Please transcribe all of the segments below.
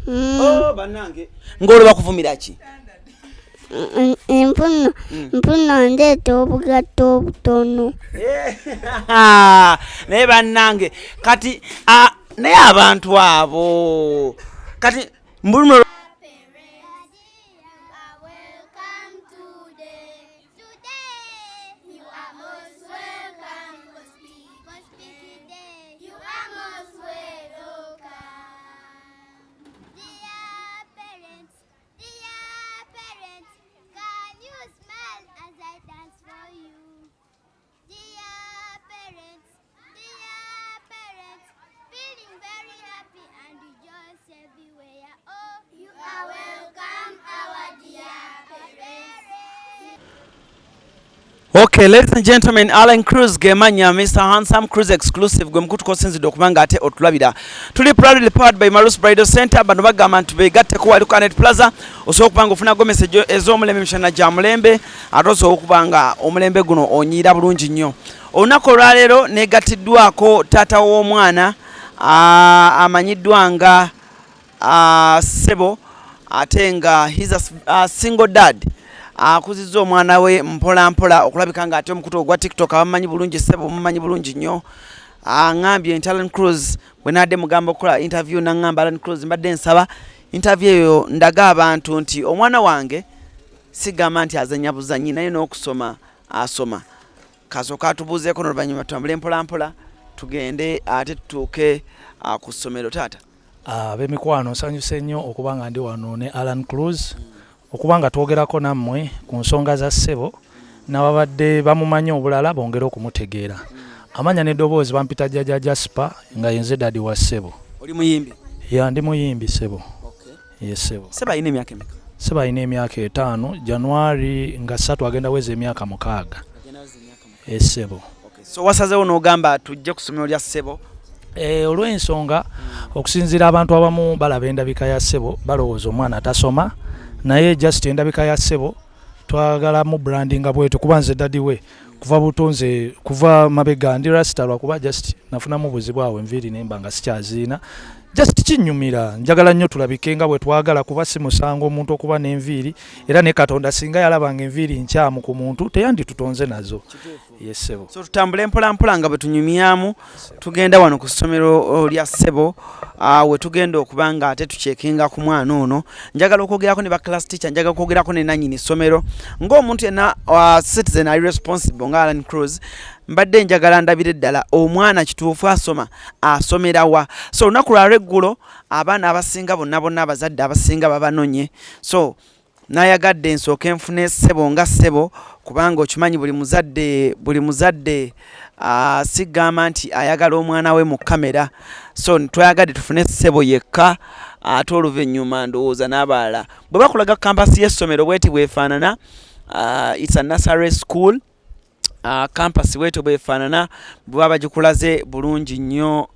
Oh banange ngolo bakuvumira ki? Mpuna ndeeta obugatto obutono. Naye bannange kati naye abantu abo kati mbuno Okay, ladies and gentlemen, Alan Cruz gemanya Mr. Handsome Cruz exclusive gwe mkutu kosinzidde okubanga ate otulabira. Tuli proudly powered by Marus Bridal Center. Bano bagamba nti begatte ku Wali Canet Plaza osobola okubanga ofunako message ez'omulembe mishana gya mulembe ate osobola okubanga omulembe guno onyiira bulungi nnyo. Olunaku olwaleero neegatiddwako taata w'omwana amanyiddwa nga Sebo ate nga he's a single dad. Akuzizza omwana we mpola mpola okulabika nga ate omukutu ogwa TikTok abamanyi bulungi Sebo mumanyi bulungi nnyo. Ngambye Alan Cruz bwe nadde mugamba okukola interview nangamba Alan Cruz mbadde nsaba interview eyo ndaga abantu nti omwana wange sigamba nti azanya buzanyi naye n'okusoma asoma. Kasooka atubuuzeeko n'oluvannyuma tutambule mpola mpola tugende ate tutuuke ku ssomero taata. Ab'emikwano nsanyuse nnyo okuba nga ndi wano ne Alan Cruz okubanga twogerako nammwe ku nsonga za Sebo n'ababadde bamumanyi obulala bongera okumutegeera. Amanya n'eddoboozi bampita jjajja Jasper nga yenze dadi wa Sebo. Oli muyimbi? Ya ndi muyimbi Sebo. Okay. Yes Sebo. Sebo alina emyaka emeka? Sebo alina emyaka 5, January nga 3 agenda weza emyaka 6. Yes Sebo. Okay. So wasazeewo n'ogamba tujje ku ssomero lya Sebo? Olw'ensonga okusinziira abantu abamu balaba endabika ya Sebo balowooza omwana atasoma. Naye just endabika ya Sebo twagala mu branding bwetu kuba nze dadi we kuva butonze kuva mabega ndi rasta lwakuba just nafuna mu buzibu awe enviri nemba nga sikyazina just kinyumira njagala nnyo tulabike nga bwe twagala kuba si musango omuntu okuba n'enviri era ne Katonda singa yalabanga enviri nkyamu ku muntu teyandi tutonze nazo. Yes Sebo. So tutambule mpola mpola nga bwe tunyumyamu tugenda wano ku ssomero lya Sebo we tugenda okubanga ate tucekinga ku mwana ono. Njagala okwogerako ne ba class teacher, njagala okwogerako ne nannyini ssomero ng'omuntu yenna citizen ali responsible nga Alan Cruz. Mbadde njagala ndabire ddala omwana kituufu asomera wa. So olunaku lwa lweggulo abaana abasinga bonna abazadde abasinga babanonye. So nayagadde nsooke enfune Sebo nga Sebo kubanga okimanyi buli muzadde sigamba nti ayagala omwana we mu kamera. So twayagadde tufune Sebo yekka ate oluvannyuma ndowooza n'abalala bwe bakulaga kampasi y'essomero bweti bwefaanana. It's a nursery school. Campus wetu bwefaanana bwe bagikulaze bulungi nnyo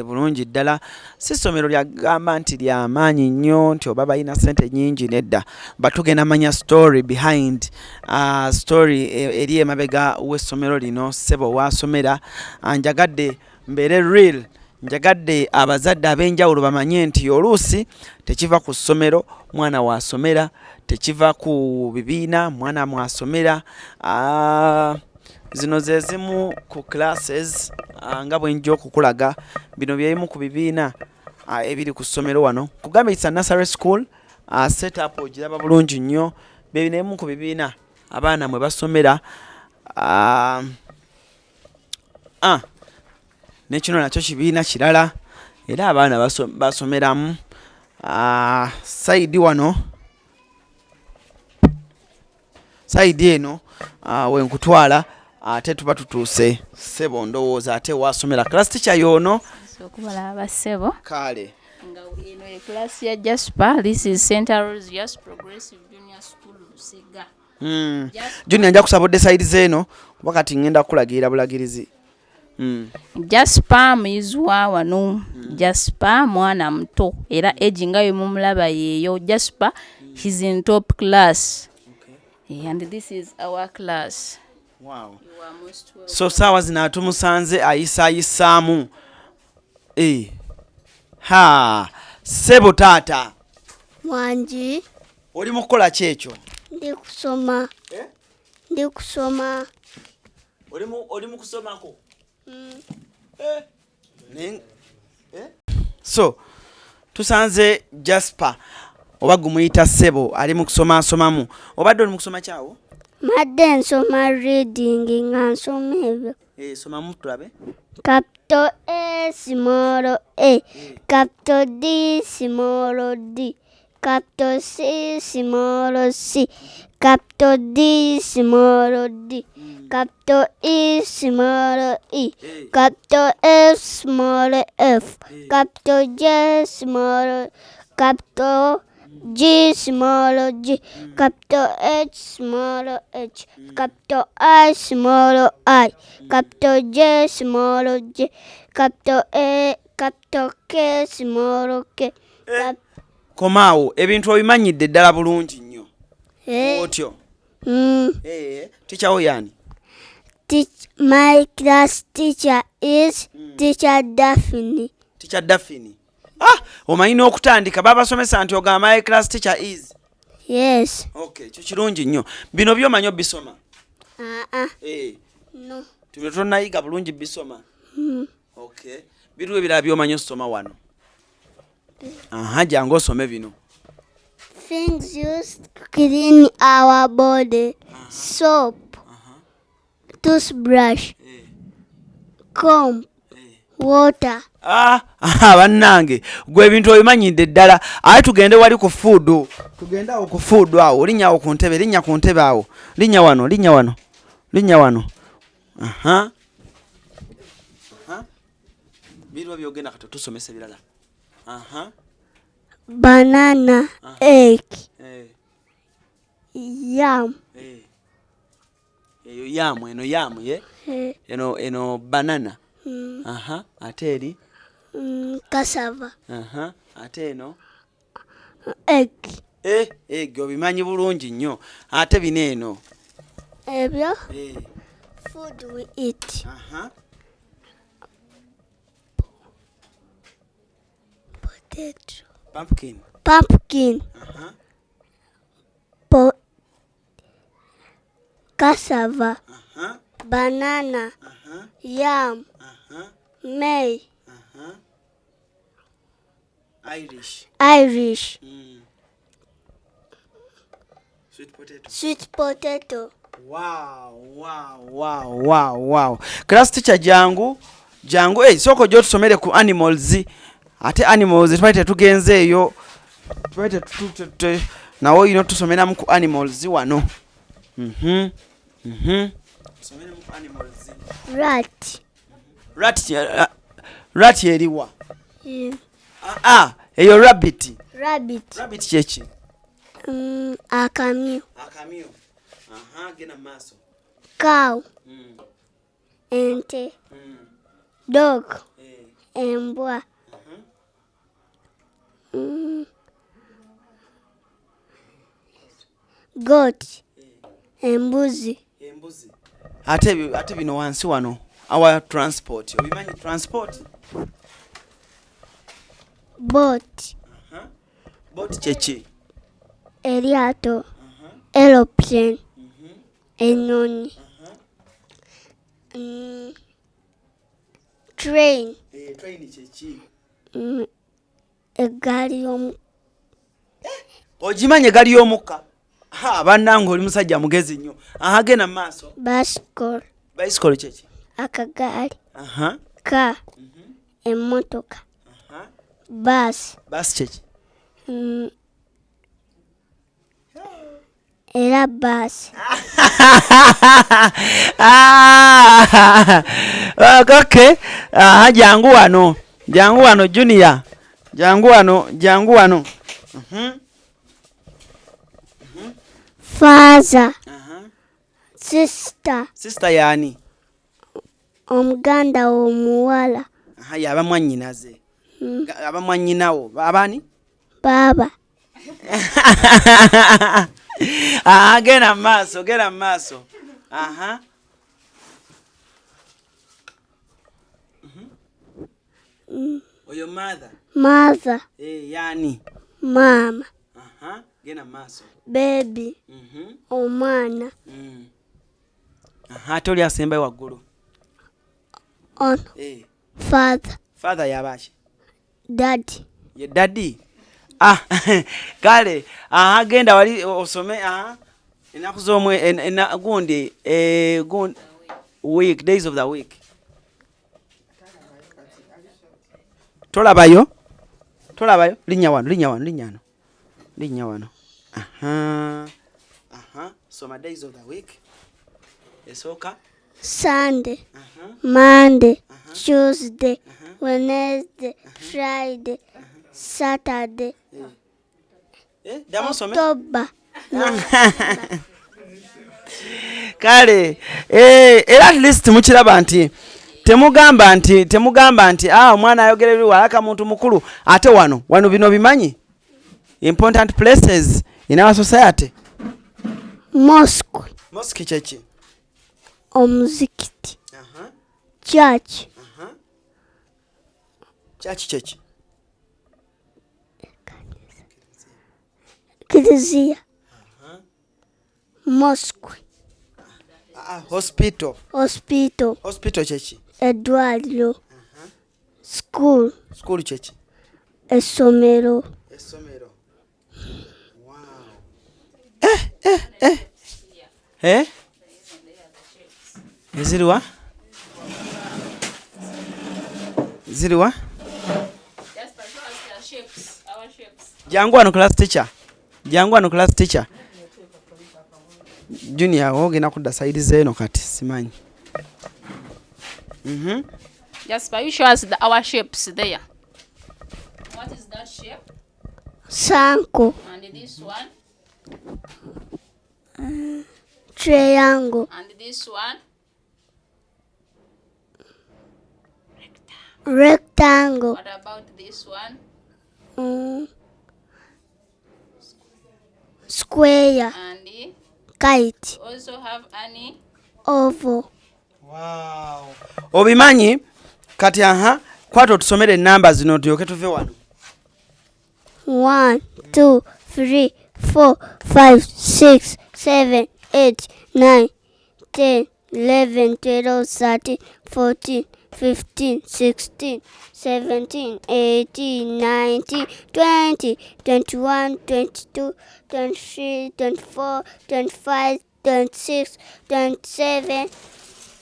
bulungi ddala. Si ssomero lyagamba nti ly'amaanyi nnyo nti oba balina ssente nnyingi nedda batugenda manya story behind story eri emabega w'essomero lino Sebo wasomera. Njagadde mbeere real, njagadde abazadde ab'enjawulo bamanye nti Olusi tekiva ku ssomero mwana wasomera, tekiva ku bibiina mwana mwasomera. Zino ze zimu ku classes nga bwe njo okukulaga bino byebimu ku bibiina ebiri ku ssomero wano. Kugamba it's a nursery school set up ogiraba bulungi nnyo bebino ebimu ku bibiina abaana mwe basomera. Nekino nakyo kibiina kirala era abaana basomeramu saidi wano saidi eno wenkutwala ate tuba tutuuse Sebo ndowooza ate wasomera class teacher yono okubala aba Sebo kale nga eno e class ya Jasper. This is Center Rose Progressive Junior School Lusega. Junior nja kusabodde side zeno wakati ngenda kulagira bulagirizi. Jasper muyizwa wano. Jasper mwana muto era age nga yemumulaba yeyo. Jasper he's in top class. And this is our class. Wow. So sawa zinatumusanze ayisaamu. Sebo taata. Wanji. Oli mu kukola ki ekyo? Ndi kusoma. Ndi kusoma. Oli mu kusomako? So tusanze Jasper oba gumuyita Sebo ali mu kusoma asomamu. Obadde oli mu kusoma kyawo? Madde nsoma reading nga nsoma ebyo. Somamu tulabe. Capital A small a. Capital D small d. Capital C small c. Capital D small d. Capital E small e. Capital F small f. Capital J small. Capital G small g. Capital H small h. Capital I small I. Capital J small j. Capital A. Capital K small k. Komaawo ebintu obimanyidde ddala bulungi nnyo. Otyo. Teacher wo yani? My class teacher is Teacher Daphne. Teacher Daphne. Omanyi n'okutandika babasomesa nti ogamba my class teacher is? Yes. Okay, kyo kirungi nnyo. Bino byomanyi obisoma? No. Tubyo tonnayiga bulungi bisoma? Okay. Biriwo ebirala byomanyi osoma wano? Jangu osome bino. Things used to clean our body. Soap. Toothbrush. Comb. Water. Bannange gwe ebintu obimanyidde ddala. Aye tugende wali ku food. Tugende awo ku food awo. Linnya awo ku ntebe, linnya ku ntebe awo. Linnya wano, linnya wano. Linnya wano. Biriwo byogenda kati tusomese birala. Banana. Egg. Yam. Eyo yamu, eno yamu ye? Eno banana. Ate eri? Cassava. Ate eno? Egg. Egg obimanyi bulungi nnyo. Ate bino eno? Ebyo? Food we eat. Potato. Pumpkin. Pumpkin. Cassava. Banana. Yam. May. Irish. Sweet potato. Sweet potato. Wow. Class teacher jangu soko jo tusomere ku animals. Ate animals twaite tugenze eyo. Twaite nawo ino tusomera mu ku animals wano. Tusomere mu ku animals. Rat eriwa? Eyo rabbit. Rabbit chechi. Akamio. Gena maso. Cow. Ente. Dog. Embwa. Goat. Embuzi. Ate bino wansi wano. Our transport. Obimanyi transport? Boat. Boat chechi. Eryato. Aeroplane. Enyonyi. Train. Train chechi. Eggaali y'omukka. Ogimanye eggaali y'omukka? Bannange oli musajja mugezi nnyo. Genda mu maaso. Bicycle chechi. Akagaali. Car. Emmotoka. Bus chechi. Era bus. Okay. Jangu wano Junior. Jangu wano. Father. Sister. Sister yani? Omuganda omuwala. Abamwannyinaze. Abamwannyinawo abani? Baba. Genda mu maaso. Oyo mother. Mother. Yani? Mama. gena maaso baby omwana ate oli asembayo waggulu ono father yabaaki daddy ye daddy kale genda wali osome enaku z'omwe gundi week days of the week tolabayo linnya wano soma days of the week esooka Sunday Monday Tuesday Wednesday Friday Saturday October kale era at least mukiraba nti temugamba nti omwana ayogerera walaka muntu mukulu ate wano bino bimanyi important places in our society. Mosque cheki omuzikiti church cheki kiliziya mosque hospital cheki eddwaliro school cheki essomero wow ziriwa jangu wano class teacher junior ogenda kudda side zeeno kati simanyi Jasper, you show us our shapes there. What is that shape? Circle. And this one? Triangle. And this one? Rectangle. What about this one? Square. And kite. Also have any oval. Wow. Obimanyi kati kwato tusomere namba zino tuyoke tuve wano. 1 2 3 4 5 6 7 8 9 10 11 12 13 14 15 16 17 18 19 20 21 22 23 24 25 26 27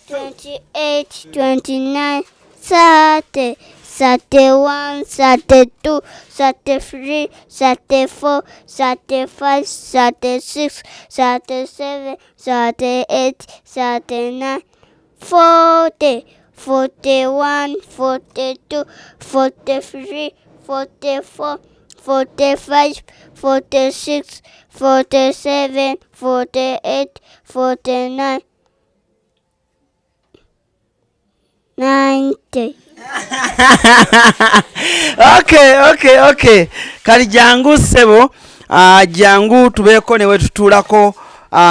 28 29 30 31 32 33 34 35 36 37 38 39 40 41 42 43 44 45 46 47 48 49 90. Okay. Kali jangu Sebo, jangu tubeeko newe tutulako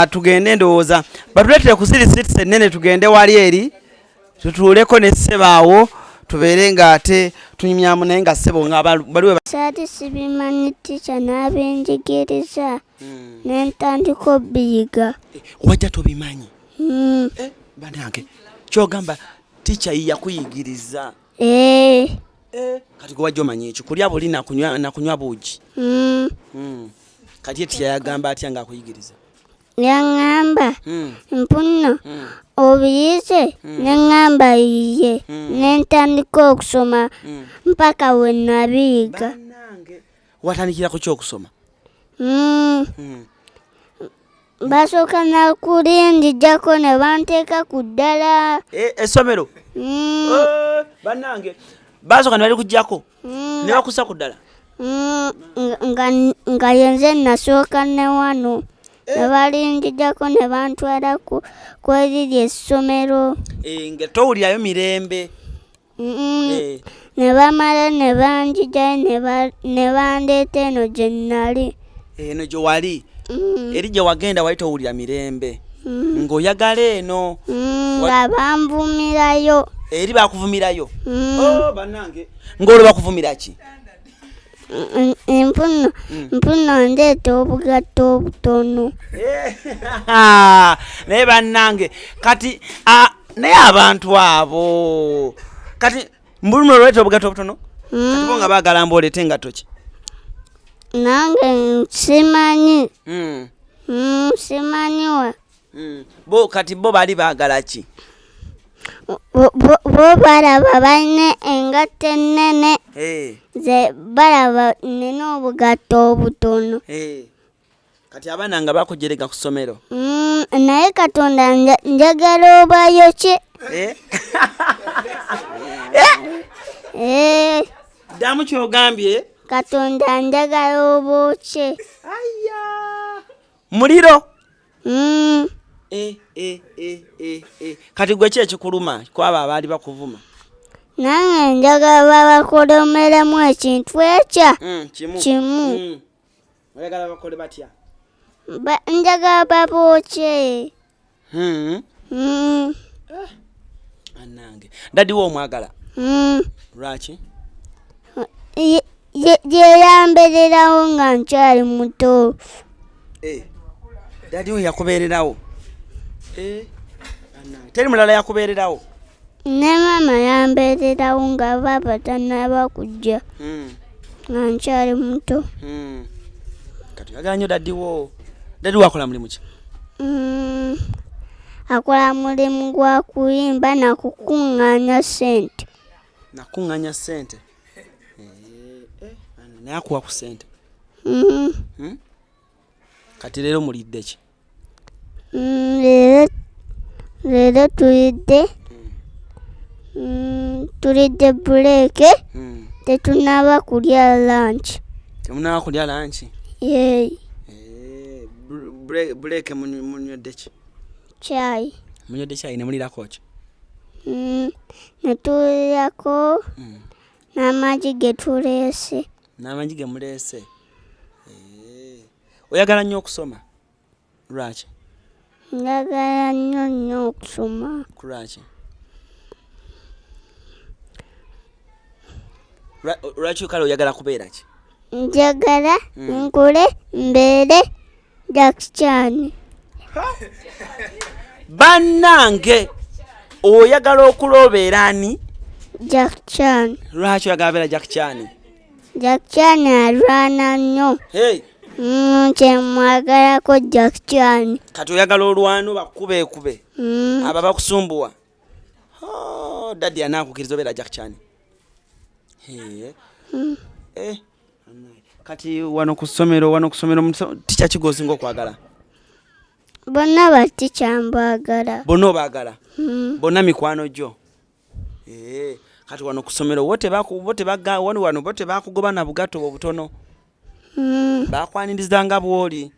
tugende ndowooza. Batuletera ku seats ennene tugende wali eri. Tutuleko ne Sebaawo tubeere nga ate tunyumyamu naye nga Sebo nga baliwe saati sibimanyi teacher n'abenjigiriza n'entandika obiyiga. Wajja tobimanyi? Banange kyogamba teacher yakuyigiriza. Kati gwe wajja omanyi ekyo kulya buli nakunywa buugi. Kati teacher yagamba atya ng'akuyigiriza? Yaŋŋamba mpuno obiyize neŋŋamba yiye n'entandika okusoma mpaka we nabiyiga. Watandikira ku ky'okusoma? Basooka nakulindigyako ne banteeka ku ddala. Essomero? Bannange basooka ne bali kuggyako ne bakussa ku ddala? Nga yenze nasooka ne wano ne balindigyako ne bantwala ku eriri essomero. Nga towulirayo mirembe? Ne bamala ne banjigyayo ne bandeeta eno gye nnali. Eno gye wali? Eri gye wagenda wali towulira mirembe ng'oyagala eno nga banvumirayo. Eri bakuvumirayo? Bannange ng'olwo bakuvumira ki? Mpuno ndeeta obugatto obutono. Naye bannange kati naye abantu abo kati mbuluno olweta obugatto obutono kati bo nga baagala mboolete engatto ki? Nange simanyi. Simanyiwa. Bo kati bo bali baagala ki? Bo balaba balina engatto ennene. Ze balaba nina obugatto obutono. Kati abaana nga bakujerega ku ssomero. Naye Katonda njagala obayokye. Ddamu ky'ogambye? Katonda njagala obookye. Muliro? Kati gwe ki ekikuluma kwabo abaali bakuvuma? Nange njagala babakolomeremu ekintu ekya kimu. Oyagala bakole batya? Njagala babookye. Annange dadi wo omwagala? Lwaki? Yeyambererawo nga nkyali muto. Dadi wo yakubeererawo? Teri mulala yakubeererawo? Ne mama yambererawo nga baba tannaba kujja nga nkyali muto. Kati oyagala nnyo dadi wo. Dadi wo akola mulimu ki? Akola mulimu gwa kuyimba na kukuŋŋaanya ssente. Nakuŋŋaanya ssente? Naye akuwa ku ssente? Kati leero mulidde ki? Leero tulidde buleeke. Tetunaba kulya lanchi. Temunaba kulya lanchi? Buleeke munywedde ki? Chai. Munywedde chai ne mulirako ki? Ne tulirako n'amagi ge tuleese. N'amagi ge muleese? Oyagala nnyo okusoma? Lwaki? Njagala nnyo okusoma. Lwaki? Lwaki kale oyagala kubeera ki? Njagala nkule mbeere Jackie Chan. Bannange oyagala okulobeera ani? Jackie Chan. Lwaki oyagala beera Jackie Chan? Jackie Chan alwana nnyo. Kyemwagalako Jackie Chan. Kati oyagala olwano bakube aba bakusumbuwa? Dadi anaakukiriza obeera Jackie Chan? Kati wano ku ssomero tica kigosinga okwagala? Bonna batica mbaagala. Bonna obaagala? Bonna mikwano gyo? Kati wano ku ssomero bo tebakugoba na bugatto obutono? Bakwaniriza bw'oli?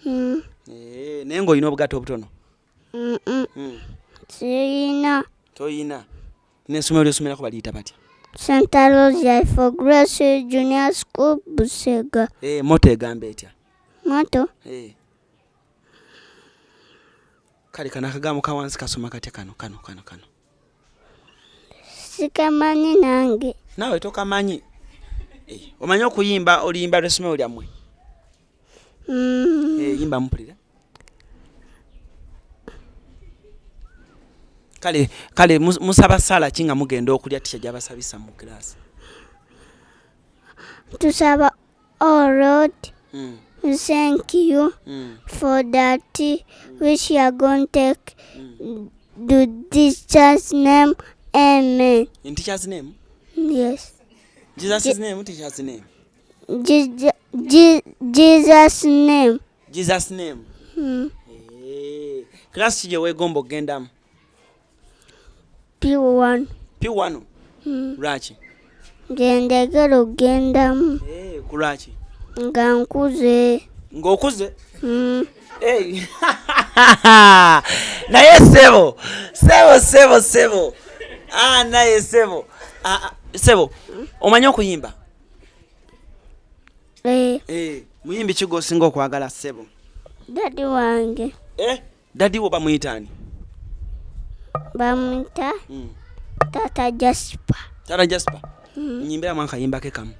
Naye ng'olina obugatto obutono? Sirina. Toyina? N'essomero ly'osomerako baliyita batya? Santa Rosa for Grace Junior School Busega. Moto egamba etya? Moto? Kale kana akagambo kawansi kasoma katya kano? Sikamanyi nange. Naawe tokamanyi? Omanyi okuyimba oluyimba lw'essomero lyammwe? Yimba mpulira. Kale musaba ssala ki nga mugenda okulya tisha gy'abasabisa mu class? Tusaba, oh Lord, thank you for that which you are going to take to teacher's name. Amen. In teacher's name? Yes. Jesus' name, teacher's name? Jesus' name. Jesus' name? Class ki gye weegomba okugendamu? P1. P1? Lwaki? Njagala okugendamu. Ku lwaki? Nga nkuze. Ng'okuze? Naye Sebo. Naye Sebo. Sebo, omanyi okuyimba? Muyimbi ki gw'osinga okwagala Sebo? Dadi wange. Dadi wo bamuyitaani? Bamuyita Taata Jasper. Taata Jasper? Nyimbiramu akayimba ke kamu.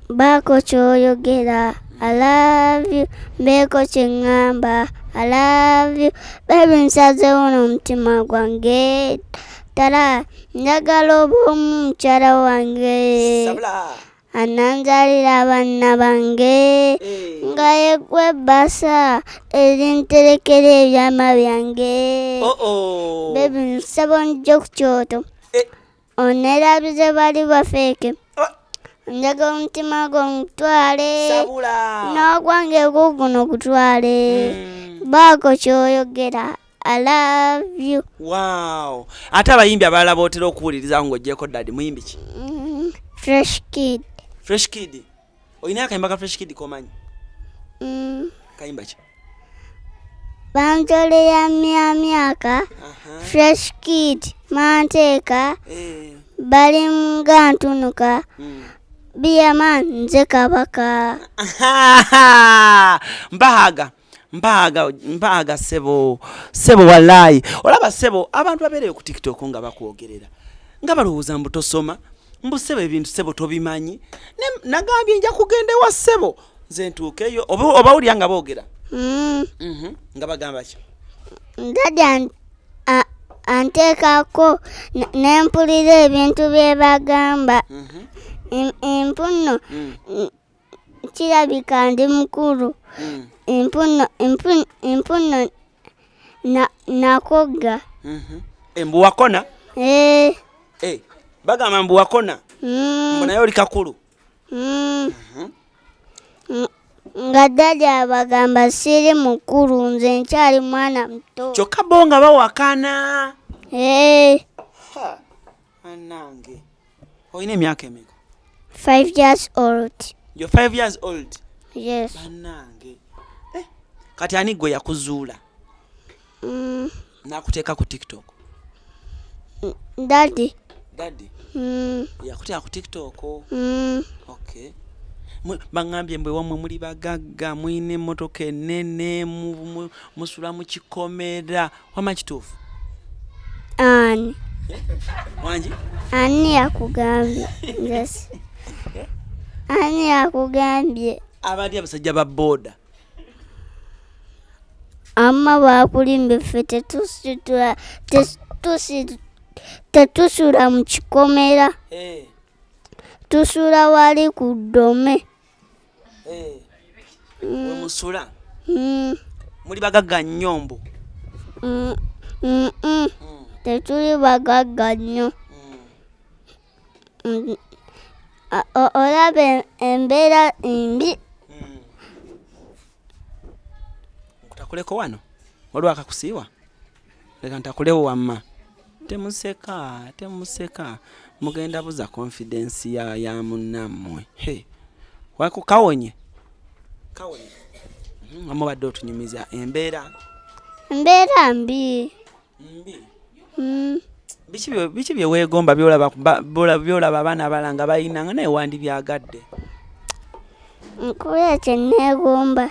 Baako ky'oyogera. I love you. Mbeeko kye ŋŋamba. I love you. Baby nsazeewo n'omutima gwange. Tala njagala oba omukyala wange. Sabula. Ananzalira abaana bange. Nga yegwe basa erinterekera ebyama byange. Baby nsaba nje ku kyoto. Onerabize bali bafeeke. Njagala omutima gwo ngutwale. Sabula. N'ogwange guno gutwale. Baako ky'oyogera. I love you. Wow. Ate abayimbi abalala bootera okuwuliriza ng'oggyeko daddy muyimbi ki? Fresh Kid. Fresh Kid. Oyina akayimba ka Fresh Kid komanyi? Kayimba ki? Banjole ya myaka. Fresh Kid. Manteeka. Bali nga ntunuka. Biyama nze kabaka. Mpaga Sebo wallahi. Olaba Sebo abantu abeereyo ku TikTok nga bakwogerera. Nga balowooza mbu tosoma. Mbu Sebo ebintu Sebo tobimanyi. Nagambye nja kugenda ewa Sebo. Nze ntuukeyo oba wulya nga boogera. Nga bagamba ki? Dada anteekako nempulira ebintu bye bagamba. Empuno kirabika ndi mukulu. Empuno nakogga. Embu wakona? Bagamba mbu wakona? Mbu naye oli kakulu? Nga dada bagamba siri mukulu nze nkyali mwana muto. Kyokka bo nga bawakana. Anange. Oyina emyaka emeka? 5 years old. You're 5 years old? Yes. Anange. Kati ani gwe yakuzuula? Nakuteeka ku TikTok? Daddy. Yakuteeka ku TikTok? Okay. Bangambye mbwe wamwe muli bagagga mwine emmotoka ennene musula mu kikomera. Wama kituufu? Ani. Wangi? Ani yakugambye? Yes. Ani yakugambye? Abali abasajja ba boda. Amma bakulimbe ffe tetusula mu kikomera. Tusula wali ku ddome. We musula? Muli bagagga nnyombo? Tetuli bagagga nnyo. Olaba embeera mbi. Nkutakuleko wano? Waliwo akakusiiwa? Leka ntakulewo wamma. Temuseka. Mugenda buza confidence ya munnammwe. Kawonye? Amubadde otunyumiza embeera mbi. Biki bye weegomba byolaba abaana abalanga bayina nga naye wandibyagadde? Nkuba kye neegomba.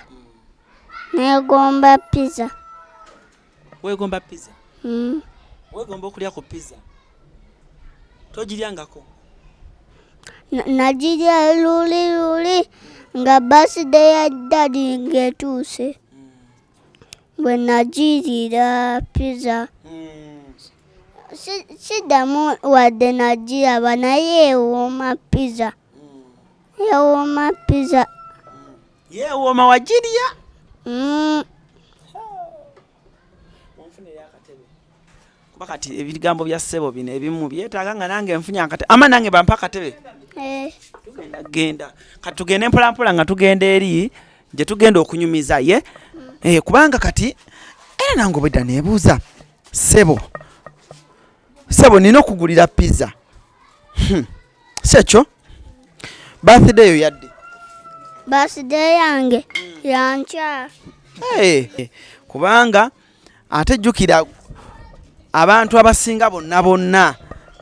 Neegomba pizza. Weegomba pizza? Weegomba okulya ku pizza? Togiryangako? Nagirya luli nga birthday ya daddy ng'etuuse. Bwe nagirira pizza. Siddamu wadde nagiraba naye ewooma pizza. Yeewooma wagirya? Kuba kati ebigambo bya Sebo bino ebimu byetaaga nga nange nfunye akatebe. Ama nange bampa akatebe? Genda. Kati tugende mpolampola nga tugenda eri gye tugenda okunyumiza ye. Kubanga kati era nange obwedda neebuuza Sebo nina okugulira pizza. Sekyo birthday yo yadde? Birthday yange yankya. Kubanga ate jjukira abantu abasinga bonna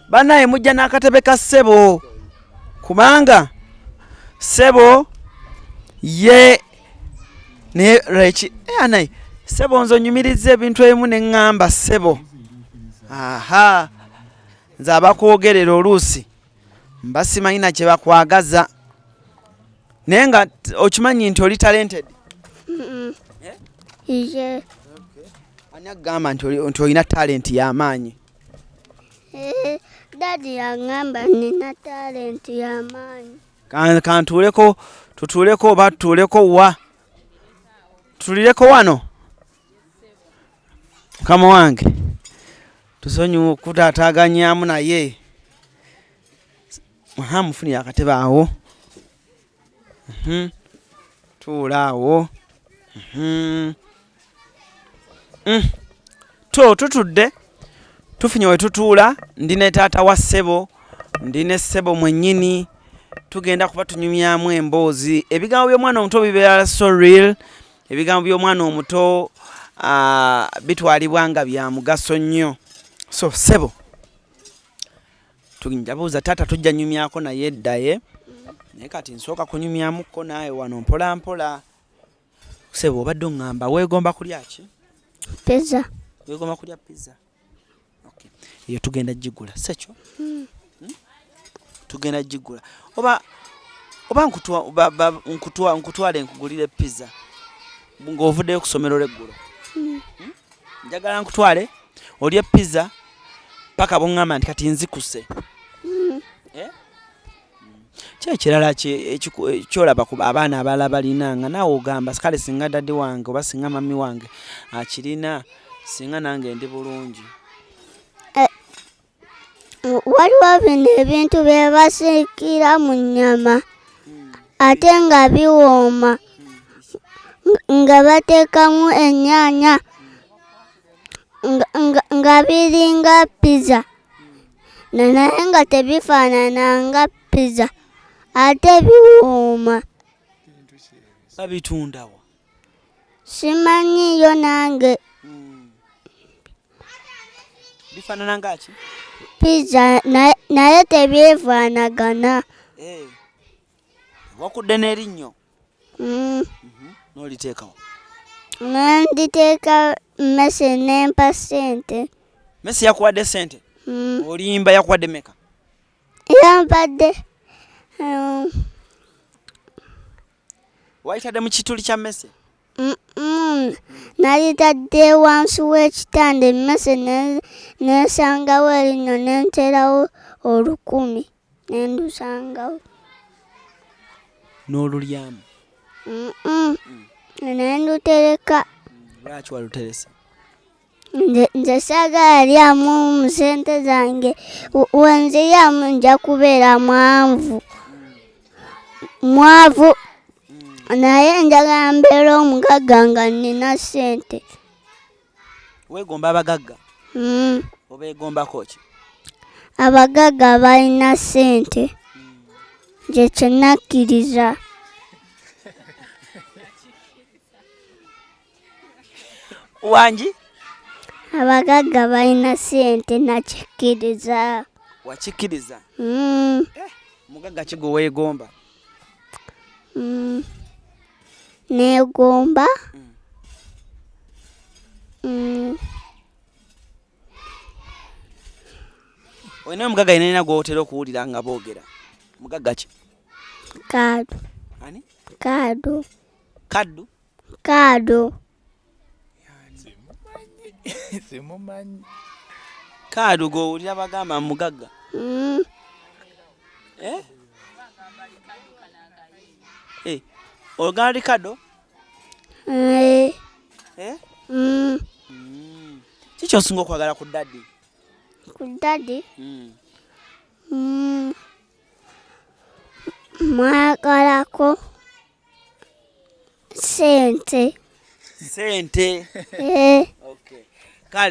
banaye mujja n'akatebe ka Sebo. Kubanga Sebo ye ne rechi anayi Sebo nzo nyumirize ebintu ebimu ne ŋŋamba Sebo. Nze abakwogerera oluusi mbasimanyi na kye bakwagaza. naye nga okimanyi nti oli talented. Ije. Ani agamba nti olina talent y'amaanyi? Daddy yangamba nina talent y'amaanyi. Kantuuleko tutuuleko oba tutuuleko wa? Tutulireko wano? Mukama wange tusonyiwa okutaataaganyaamu naye. Mufunire akatebe awo. Tuula awo. Tutudde tufunye we tutuula. Ndi ne taata wa Sebo, ndi ne Sebo mwennyini. Tugenda kuba tunyumyamu emboozi. Ebigambo by'omwana omuto bibeera so real. Ebigambo by'omwana omuto bitwalibwa nga bya mugaso nnyo. So Sebo tuginjabuuza taata tujja nyumyako naye eddaye. Naye kati nsooka kunyumyamuko naawe wano mpola mpola. Sebo obadde oŋŋamba weegomba kulya ki? Pizza. Weegomba kulya pizza? Okay. Eyo tugenda gigula sekyo? Tugenda gigula. Oba nkutwale nkugulire pizza ng'ovuddeyo ku ssomero l'eggulo. Njagala nkutwale olye pizza paka bw'oŋŋamba nti kati nzikuse. Kye kirala kyolaba ku abaana abalala balina nga naawe ogamba kale singa dadde wange oba singa mami wange akirina singa nange ndi bulungi. Waliwo bino ebintu bye basiikira mu nnyama ate nga biwooma nga bateekamu ennyaanya nga biringa pizza naye nga tebifaanana nga pizza ate biwooma. Babitundawa? Simanyiyo nange. Bifaanana nga ki? Pizza naye tebyefaanagana. Wakudde n'erinnyo? N'oliteekawo? Nditeeka mmese nempa ssente. Messi yakuwadde ssente? Olimba yakuwadde meka? Yampadde wayitadde mu kituli kya mmese? nalitadde wansi w'ekitanda emmese nesangawo erinnya nenterawo 10 nendusangawo. N'olulyamu? Nendutereka. Lwaki waluteresa? Nze saagala lyamu mu ssente zange. Wenziryamu nja kubeera mwavu. Naye njagala mbeera omugagga nga nina ssente. Weegomba abagagga? Obeegombako ki? Abagagga balina ssente. Nze kye nakkiriza. Wangi? Abagagga balina ssente nakikkiriza. Wakikkiriza? Mugagga ki gwe weegomba? Neegomba olina omugagga yenna gw'otera okuwulira nga boogera? Mugagga ki? Kaado. Ani? Kaado. Kaddu? Kaado. Simumanyi. Kaado gw'owulira bagamba mugagga? Oluganda likado? Kiki osinga okwagala ku daddy? Ku daddy? Mwagalako ssente. Ssente? Okay.